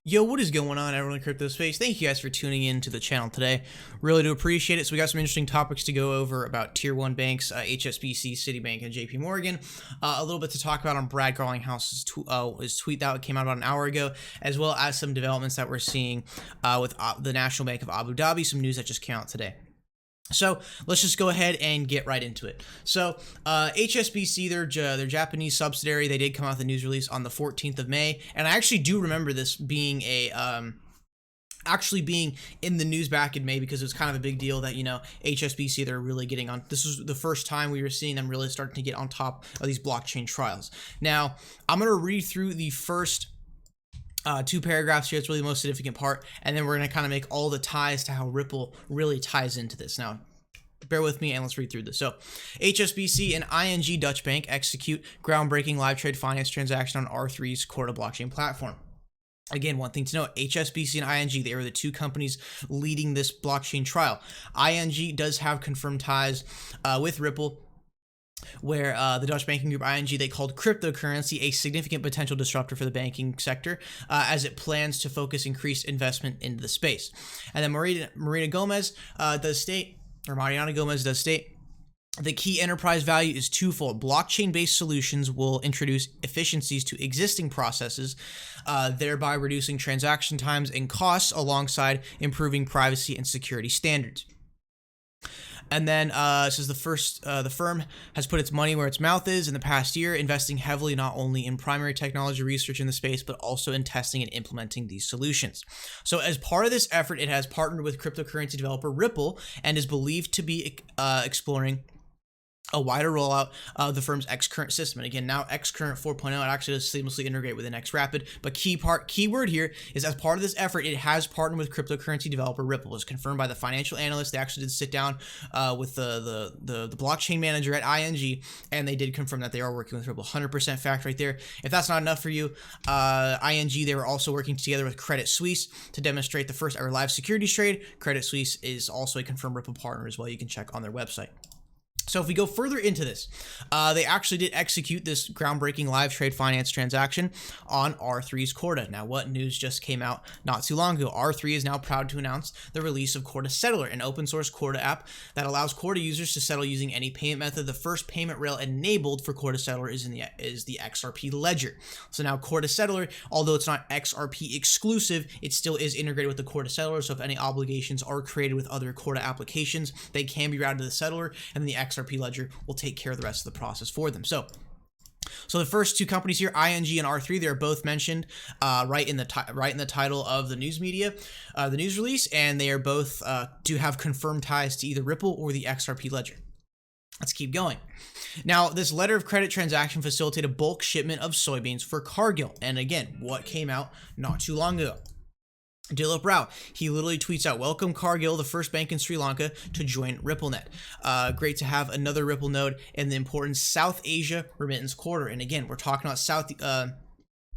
Yo, what is going on, everyone in crypto space? Thank you guys for tuning in to the channel today. Really do appreciate it. So we got some interesting topics to go over about tier one banks, HSBC, Citibank, and JP Morgan. A little bit to talk about on Brad Garlinghouse's his tweet that came out about an hour ago, as well as some developments that we're seeing with the National Bank of Abu Dhabi, some news that just came out today. So let's just go ahead and get right into it. So HSBC, their Japanese subsidiary, they did come out with a news release on the 14th of May, and I actually do remember this being actually being in the news back in May because it was kind of a big deal that, you know, HSBC, they're really getting on. This was the first time we were seeing them really starting to get on top of these blockchain trials. Now, I'm going to read through the first two paragraphs here. It's really the most significant part, and then we're going to kind of make all the ties to how Ripple really ties into this. Now, bear with me and let's read through this. So, HSBC and ING Dutch Bank execute groundbreaking live trade finance transaction on R3's Corda blockchain platform. Again, one thing to note, HSBC and ING, they are the two companies leading this blockchain trial. ING does have confirmed ties with Ripple, where the Dutch banking group ING, they called cryptocurrency a significant potential disruptor for the banking sector as it plans to focus increased investment into the space. And then Mariana Gomez does state, the key enterprise value is twofold. Blockchain-based solutions will introduce efficiencies to existing processes, thereby reducing transaction times and costs alongside improving privacy and security standards. And then it says the firm has put its money where its mouth is in the past year, investing heavily not only in primary technology research in the space, but also in testing and implementing these solutions. So as part of this effort, it has partnered with cryptocurrency developer Ripple and is believed to be exploring a wider rollout of the firm's Xcurrent system. And again, now Xcurrent 4.0, it actually does seamlessly integrate within Xrapid. But key word here is, as part of this effort, it has partnered with cryptocurrency developer Ripple. It was confirmed by the financial analyst. They actually did sit down with the blockchain manager at ING, and they did confirm that they are working with Ripple. 100% fact right there. If that's not enough for you, ING, they were also working together with Credit Suisse to demonstrate the first ever live securities trade. Credit Suisse is also a confirmed Ripple partner as well. You can check on their website. So if we go further into this, they actually did execute this groundbreaking live trade finance transaction on R3's Corda. Now, what news just came out not too long ago? R3 is now proud to announce the release of Corda Settler, an open source Corda app that allows Corda users to settle using any payment method. The first payment rail enabled for Corda Settler is the XRP ledger. So now Corda Settler, although it's not XRP exclusive, it still is integrated with the Corda Settler. So if any obligations are created with other Corda applications, they can be routed to the settler, and the XRP ledger will take care of the rest of the process for them. So the first two companies here, ING and R3, they're both mentioned right in the title of the news media, the news release, and they are both do have confirmed ties to either Ripple or the XRP ledger. Let's keep going. Now, this letter of credit transaction facilitated bulk shipment of soybeans for Cargill. And again, what came out not too long ago? Dilip Rao, he literally tweets out, "Welcome Cargill, the first bank in Sri Lanka to join RippleNet. Great to have another Ripple node in the important South Asia remittance corridor." And again, we're talking about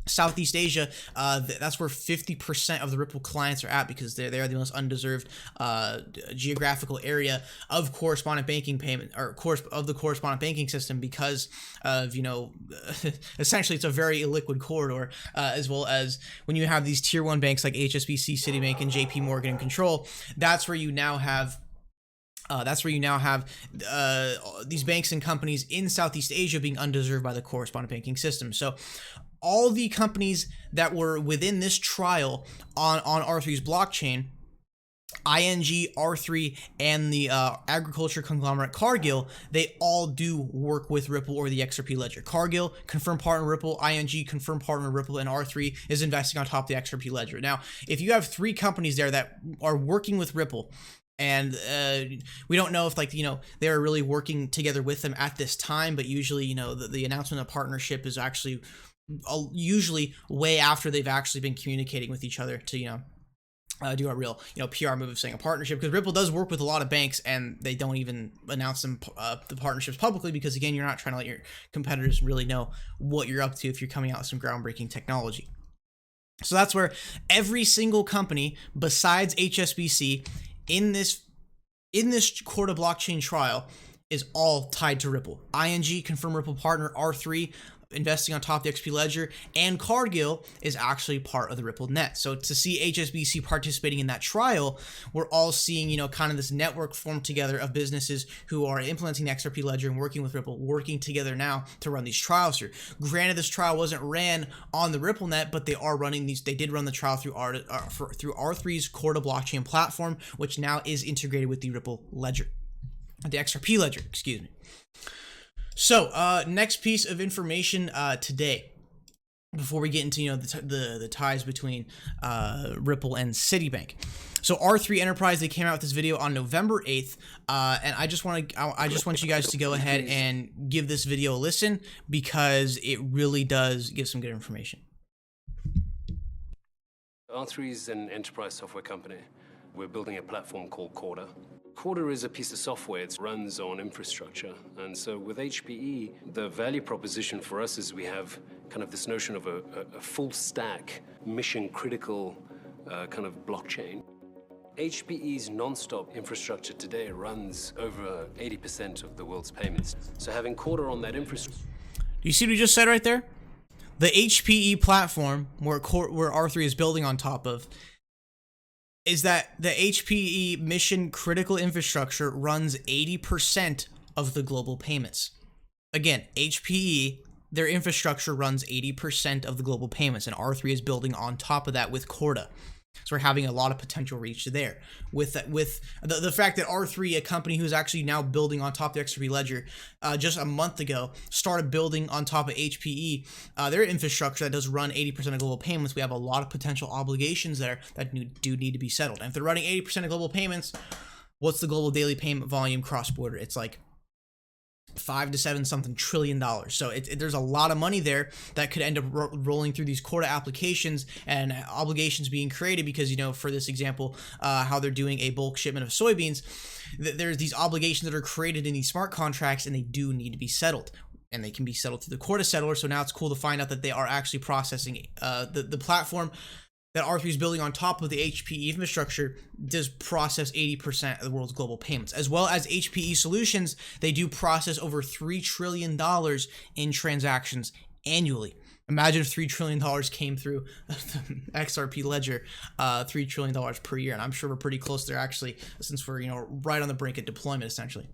Southeast Asia. That's where 50% of the Ripple clients are at, because they are the most undeserved geographical area of correspondent banking payment, or of the correspondent banking system, because of, you know, essentially it's a very illiquid corridor, as well as when you have these tier one banks like HSBC, Citibank, and JP Morgan in control. That's where you now have these banks and companies in Southeast Asia being undeserved by the correspondent banking system. So all the companies that were within this trial on R3's blockchain, ING, R3, and the agriculture conglomerate Cargill, they all do work with Ripple or the XRP ledger. Cargill, confirmed partner Ripple, ING, confirmed partner Ripple, and R3 is investing on top of the XRP ledger. Now, if you have three companies there that are working with Ripple, and we don't know if, like, you know, they're really working together with them at this time, but usually, you know, the announcement of partnership is actually usually way after they've actually been communicating with each other to, you know, do a real, you know, PR move of saying a partnership, because Ripple does work with a lot of banks and they don't even announce them the partnerships publicly, because again, you're not trying to let your competitors really know what you're up to if you're coming out with some groundbreaking technology. So that's where every single company besides HSBC in this Corda blockchain trial is all tied to Ripple. ING, confirmed Ripple partner. R3, investing on top of the XRP ledger, and Cargill is actually part of the Ripple net. So to see HSBC participating in that trial, we're all seeing, you know, kind of this network formed together of businesses who are implementing the XRP ledger and working with Ripple, working together now to run these trials through. Granted, this trial wasn't ran on the Ripple net, but they are running these. They did run the trial through R3's Corda blockchain platform, which now is integrated with the Ripple ledger, the XRP ledger, excuse me. So next piece of information today, before we get into, you know, the ties between Ripple and Citibank. So R3 Enterprise, they came out with this video on November 8th, and I just want you guys to go ahead and give this video a listen, because it really does give some good information. R3 is an enterprise software company. We're building a platform called Corda. Corda is a piece of software. It runs on infrastructure. And so with HPE, the value proposition for us is we have kind of this notion of a full stack, mission critical kind of blockchain. HPE's non-stop infrastructure today runs over 80% of the world's payments. So having Corda on that infrastructure. Do you see what he just said right there? The HPE platform where R3 is building on top of is that the HPE mission critical infrastructure runs 80% of the global payments. Again, HPE, their infrastructure runs 80% of the global payments, and R3 is building on top of that with Corda. So we're having a lot of potential reach there. With the fact that R3, a company who's actually now building on top of the XRP ledger, just a month ago, started building on top of HPE, their infrastructure that does run 80% of global payments, we have a lot of potential obligations there that do need to be settled. And if they're running 80% of global payments, what's the global daily payment volume cross-border? It's like $5 to $7 something trillion. So there's a lot of money there that could end up rolling through these Corda applications and obligations being created, because, you know, for this example, how they're doing a bulk shipment of soybeans, there's these obligations that are created in these smart contracts, and they do need to be settled. And they can be settled through the Corda settler. So now it's cool to find out that they are actually processing the platform that R3 is building on top of the HPE infrastructure does process 80% of the world's global payments. As well as HPE solutions, they do process over $3 trillion in transactions annually. Imagine if $3 trillion came through the XRP ledger, $3 trillion per year. And I'm sure we're pretty close there, actually, since we're, you know, right on the brink of deployment, essentially.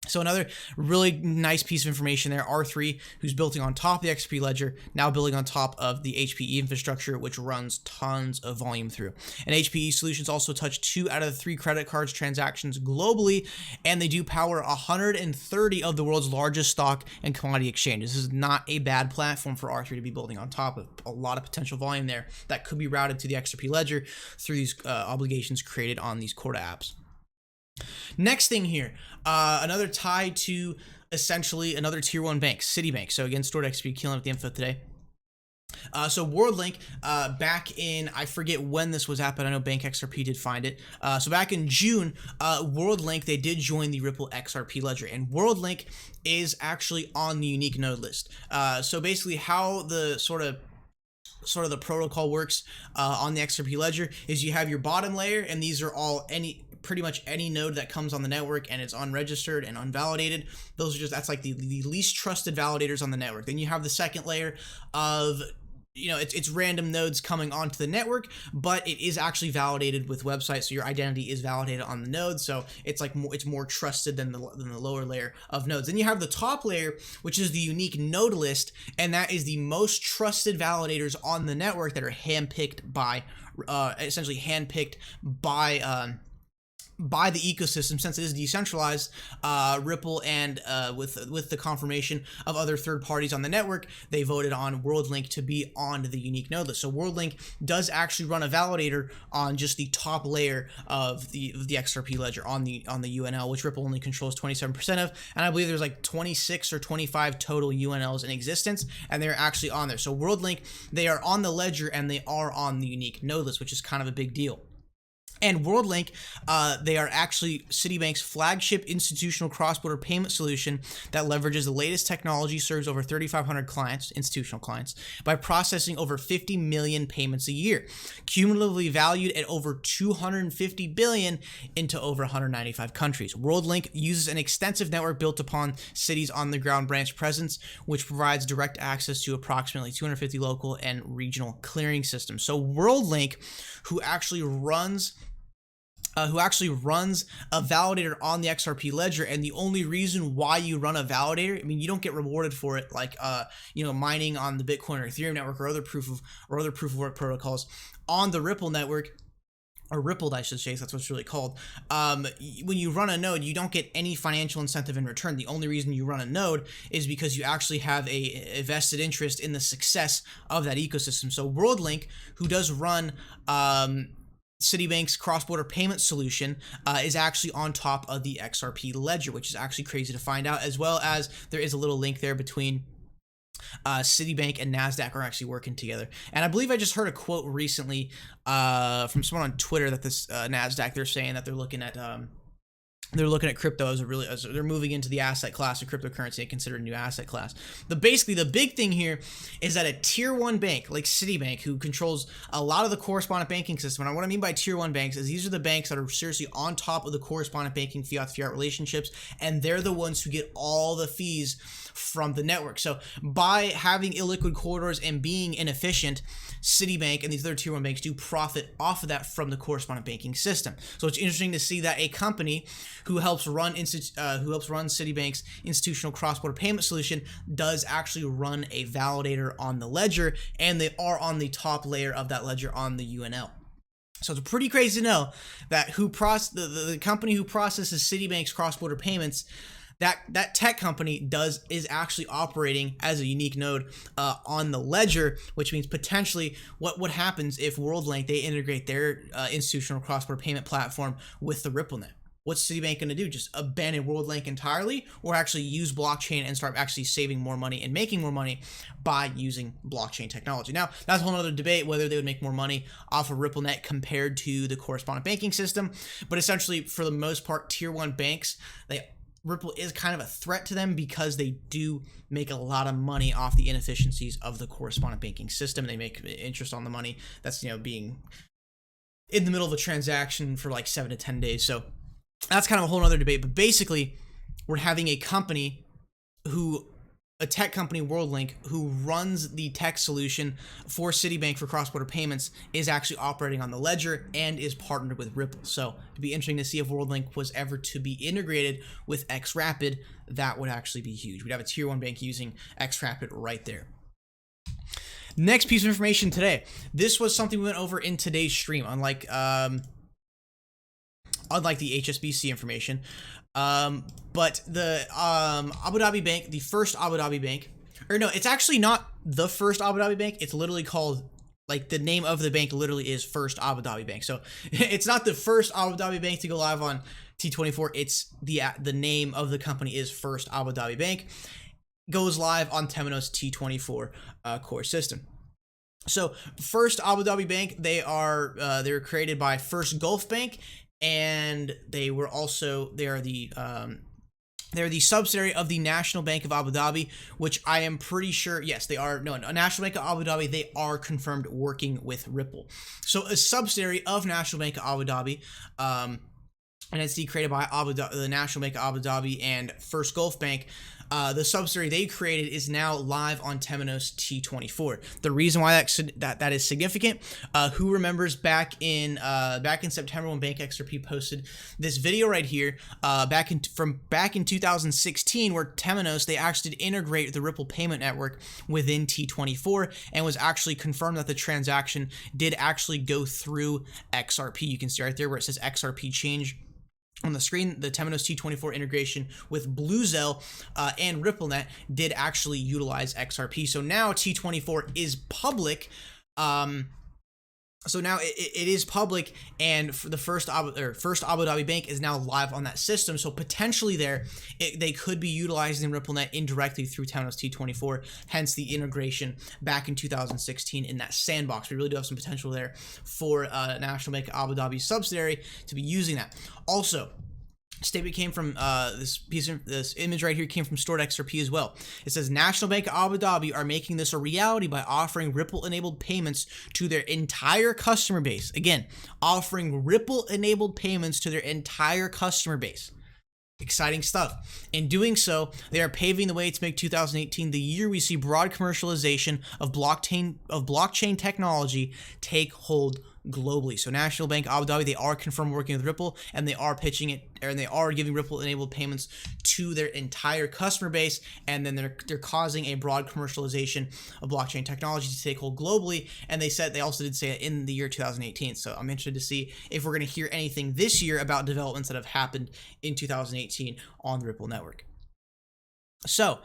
So another really nice piece of information there, R3, who's building on top of the XRP ledger, now building on top of the HPE infrastructure, which runs tons of volume through. And HPE solutions also touch 2 out of the 3 credit cards transactions globally, and they do power 130 of the world's largest stock and commodity exchanges. This is not a bad platform for R3 to be building on top of. A lot of potential volume there that could be routed to the XRP ledger through these obligations created on these Corda apps. Next thing here, another tie to essentially another tier 1 bank, Citibank. So again, Stored XP killing up the info today. So Worldlink, back in, I forget when this was at, but I know Bank XRP did find it. So back in June, Worldlink, they did join the Ripple XRP ledger, and Worldlink is actually on the unique node list. So basically how the sort of the protocol works on the XRP ledger is you have your bottom layer, and these are all pretty much any node that comes on the network and it's unregistered and unvalidated. Those are that's like the least trusted validators on the network. Then you have the second layer of, you know, it's random nodes coming onto the network, but it is actually validated with websites, so your identity is validated on the node, so it's like it's more trusted than the lower layer of nodes. Then you have the top layer, which is the unique node list, and that is the most trusted validators on the network that are handpicked by by the ecosystem, since it is decentralized. Ripple and with the confirmation of other third parties on the network, they voted on Worldlink to be on the unique node list. So Worldlink does actually run a validator on just the top layer of the XRP ledger on the UNL, which Ripple only controls 27% of, and I believe there's like 26 or 25 total UNLs in existence, and they're actually on there. So Worldlink, they are on the ledger and they are on the unique node list, which is kind of a big deal. And Worldlink, they are actually Citibank's flagship institutional cross-border payment solution that leverages the latest technology, serves over 3,500 clients, institutional clients, by processing over 50 million payments a year, cumulatively valued at over 250 billion into over 195 countries. Worldlink uses an extensive network built upon Citi's on-the-ground branch presence, which provides direct access to approximately 250 local and regional clearing systems. So Worldlink, who actually runs a validator on the XRP ledger, and the only reason why you run a validator, I mean, you don't get rewarded for it like mining on the Bitcoin or Ethereum network or other proof of work protocols on the Ripple network, or Rippled, I should say, that's what it's really called. When you run a node, you don't get any financial incentive in return. The only reason you run a node is because you actually have a vested interest in the success of that ecosystem. So Worldlink, who does run Citibank's cross-border payment solution, is actually on top of the XRP ledger, which is actually crazy to find out, as well as there is a little link there between Citibank and NASDAQ are actually working together. And I believe I just heard a quote recently from someone on Twitter that this NASDAQ, they're saying that they're looking at crypto as they're moving into the asset class of cryptocurrency and consider a new asset class. Basically, the big thing here is that a tier one bank like Citibank, who controls a lot of the correspondent banking system, and what I mean by tier one banks is these are the banks that are seriously on top of the correspondent banking fiat-to-fiat relationships, and they're the ones who get all the fees from the network. So by having illiquid corridors and being inefficient, Citibank and these other tier one banks do profit off of that from the correspondent banking system. So it's interesting to see that a company who helps run Citibank's institutional cross-border payment solution does actually run a validator on the ledger, and they are on the top layer of that ledger on the UNL. So it's pretty crazy to know that the company who processes Citibank's cross-border payments, that tech company is actually operating as a unique node on the ledger, which means potentially what happens if Worldlink, they integrate their institutional cross-border payment platform with the RippleNet. What's Citibank going to do? Just abandon Worldlink entirely, or actually use blockchain and start actually saving more money and making more money by using blockchain technology? Now, that's a whole other debate whether they would make more money off of RippleNet compared to the correspondent banking system. But essentially, for the most part, tier one banks, Ripple is kind of a threat to them because they do make a lot of money off the inefficiencies of the correspondent banking system. They make interest on the money that's being in the middle of a transaction for like 7 to 10 days. So that's kind of a whole other debate, but basically we're having a tech company, Worldlink, who runs the tech solution for Citibank for cross-border payments, is actually operating on the ledger and is partnered with Ripple. So it'd be interesting to see if Worldlink was ever to be integrated with XRapid. That would actually be huge. We'd have a tier one bank using XRapid right there. Next piece of information today. This was something we went over in today's stream, unlike the HSBC information. But the Abu Dhabi Bank, the first Abu Dhabi Bank, or no, it's actually not the first Abu Dhabi Bank. It's literally called, like, the name of the bank literally is First Abu Dhabi Bank. So it's not the first Abu Dhabi Bank to go live on T24. It's the name of the company is First Abu Dhabi Bank. Goes live on Temenos T24 core system. So First Abu Dhabi Bank, they were created by First Gulf Bank, and they are the subsidiary of the National Bank of Abu Dhabi, which I am pretty sure, yes, they are. No, National Bank of Abu Dhabi, they are confirmed working with Ripple. So a subsidiary of National Bank of Abu Dhabi, an entity created by the National Bank of Abu Dhabi and First Gulf Bank. The subsidiary they created is now live on Temenos T24. The reason why that is significant, who remembers back in September when Bank XRP posted this video right here, back in 2016, where Temenos, they actually did integrate the Ripple payment network within T24, and was actually confirmed that the transaction did actually go through XRP. You can see right there where it says XRP change on the screen. The Temenos T24 integration with Bluezell and RippleNet did actually utilize XRP. So now T24 is public. So now it is public, and for the first Abu Dhabi bank is now live on that system. So potentially they could be utilizing RippleNet indirectly through Temenos T24, hence the integration back in 2016 in that sandbox. We really do have some potential there for National Bank of Abu Dhabi subsidiary to be using that. Also, statement came from this image right here came from stored XRP as well. It says National Bank of Abu Dhabi are making this a reality by offering Ripple-enabled payments to their entire customer base. Again, offering Ripple-enabled payments to their entire customer base. Exciting stuff. In doing so, they are paving the way to make 2018 the year we see broad commercialization of blockchain technology take hold globally. So National Bank Abu Dhabi, they are confirmed working with Ripple, and they are pitching it, and they are giving Ripple enabled payments to their entire customer base, and then they're causing a broad commercialization of blockchain technology to take hold globally. And they also did say it in the year 2018. So I'm interested to see if we're going to hear anything this year about developments that have happened in 2018 on the Ripple network. So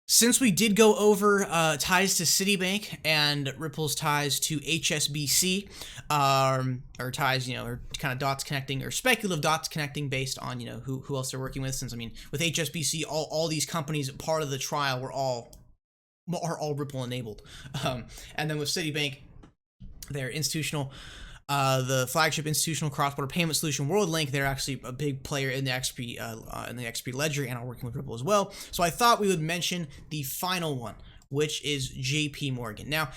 since we did go over ties to Citibank and Ripple's ties to HSBC, or ties, or kind of dots connecting, or speculative dots connecting based on, who else they're working with. Since, with HSBC, all these companies part of the trial are all Ripple enabled. And then with Citibank, they're institutional. The flagship institutional cross-border payment solution Worldlink, they're actually a big player in the XRP ledger and are working with Ripple as well. So I thought we would mention the final one, which is JP Morgan. Now,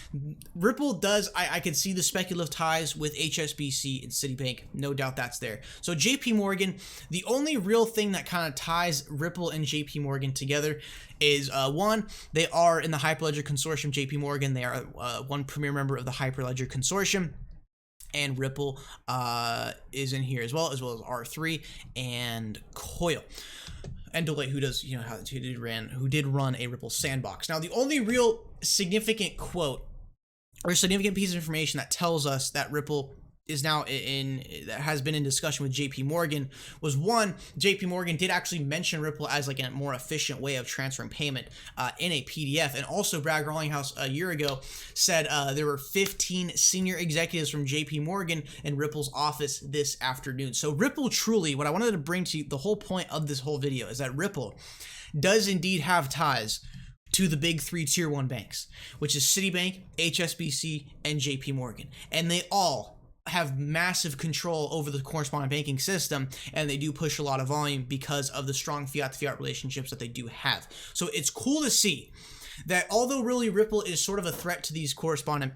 Ripple does, I could see the speculative ties with HSBC and Citibank. No doubt that's there. So JP Morgan, the only real thing that kind of ties Ripple and JP Morgan together is one, they are in the Hyperledger Consortium. JP Morgan, they are one premier member of the Hyperledger Consortium. And Ripple is in here as well as R3 and Coil. And Deloitte, who did run a Ripple sandbox. Now, the only real significant quote or significant piece of information that tells us that Ripple is now that has been in discussion with JP Morgan was one, JP Morgan did actually mention Ripple as like a more efficient way of transferring payment in a PDF. And also Brad Garlinghouse a year ago said there were 15 senior executives from JP Morgan in Ripple's office this afternoon. So Ripple truly, what I wanted to bring to you, the whole point of this whole video is that Ripple does indeed have ties to the big three tier 1 banks, which is Citibank, HSBC, and JP Morgan. And they all have massive control over the correspondent banking system, and they do push a lot of volume because of the strong fiat-to-fiat relationships that they do have. So it's cool to see that although really Ripple is sort of a threat to the correspondent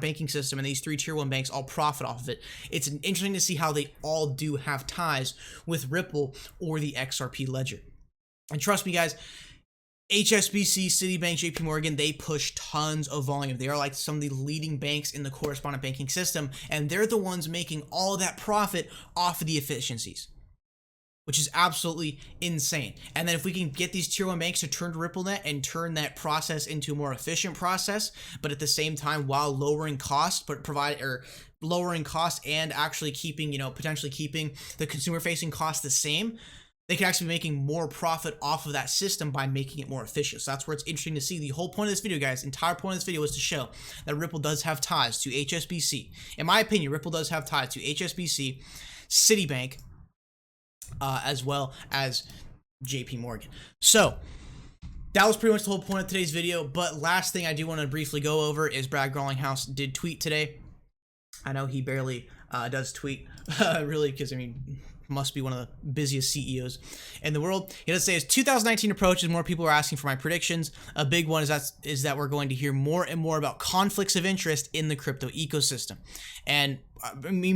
banking system, and these three tier 1 banks all profit off of it, it's interesting to see how they all do have ties with Ripple or the XRP ledger. And trust me, guys, HSBC, Citibank, JP Morgan, they push tons of volume. They are like some of the leading banks in the correspondent banking system, and they're the ones making all of that profit off of the efficiencies, which is absolutely insane. And then if we can get these tier 1 banks to turn to RippleNet and turn that process into a more efficient process, but at the same time while lowering costs, lowering costs and actually keeping, potentially keeping the consumer facing costs the same, they could actually be making more profit off of that system by making it more efficient. So that's where it's interesting to see. The whole point of this video, guys, entire point of this video was to show that Ripple does have ties to HSBC. In my opinion, Ripple does have ties to HSBC, Citibank, as well as JP Morgan. So that was pretty much the whole point of today's video. But last thing I do want to briefly go over is Brad Garlinghouse did tweet today. I know he barely does tweet, really, because, must be one of the busiest CEOs in the world. He does say, as 2019 approaches, more people are asking for my predictions. A big one is that we're going to hear more and more about conflicts of interest in the crypto ecosystem. And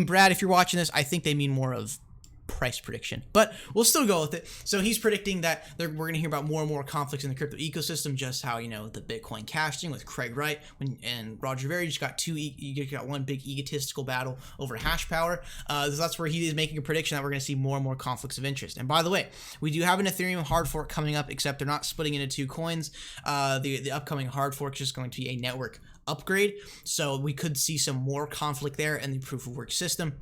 Brad, if you're watching this, I think they mean more of price prediction, but we'll still go with it. So he's predicting that we're going to hear about more and more conflicts in the crypto ecosystem, just how, the Bitcoin cashing with Craig Wright and Roger Ver just got one big egotistical battle over hash power. So that's where he is making a prediction that we're going to see more and more conflicts of interest. And by the way, we do have an Ethereum hard fork coming up, except they're not splitting into two coins. The upcoming hard fork is just going to be a network upgrade. So we could see some more conflict there in the proof of work system.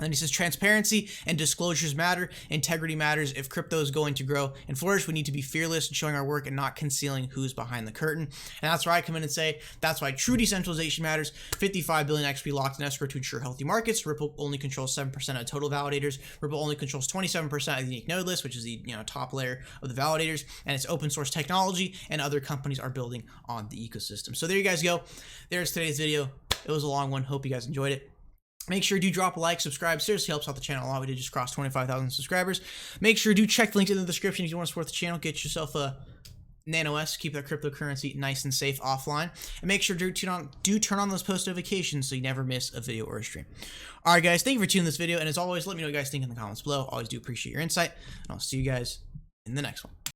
And he says transparency and disclosures matter, integrity matters. If crypto is going to grow and flourish, we need to be fearless in showing our work and not concealing who's behind the curtain. And that's where I come in and say that's why true decentralization matters. 55 billion XP locked in escrow to ensure healthy markets. Ripple only controls 7% of total validators. Ripple only controls 27% of the unique node list, which is the top layer of the validators, and it's open source technology, and other companies are building on the ecosystem. So there you guys go. There's today's video. It was a long one. Hope you guys enjoyed it. Make sure you do drop a like, subscribe. Seriously helps out the channel a lot. We did just cross 25,000 subscribers. Make sure you do check the link in the description if you want to support the channel. Get yourself a Nano S. Keep that cryptocurrency nice and safe offline. And make sure to turn on those post notifications so you never miss a video or a stream. All right, guys. Thank you for tuning this video. And as always, let me know what you guys think in the comments below. Always do appreciate your insight. And I'll see you guys in the next one.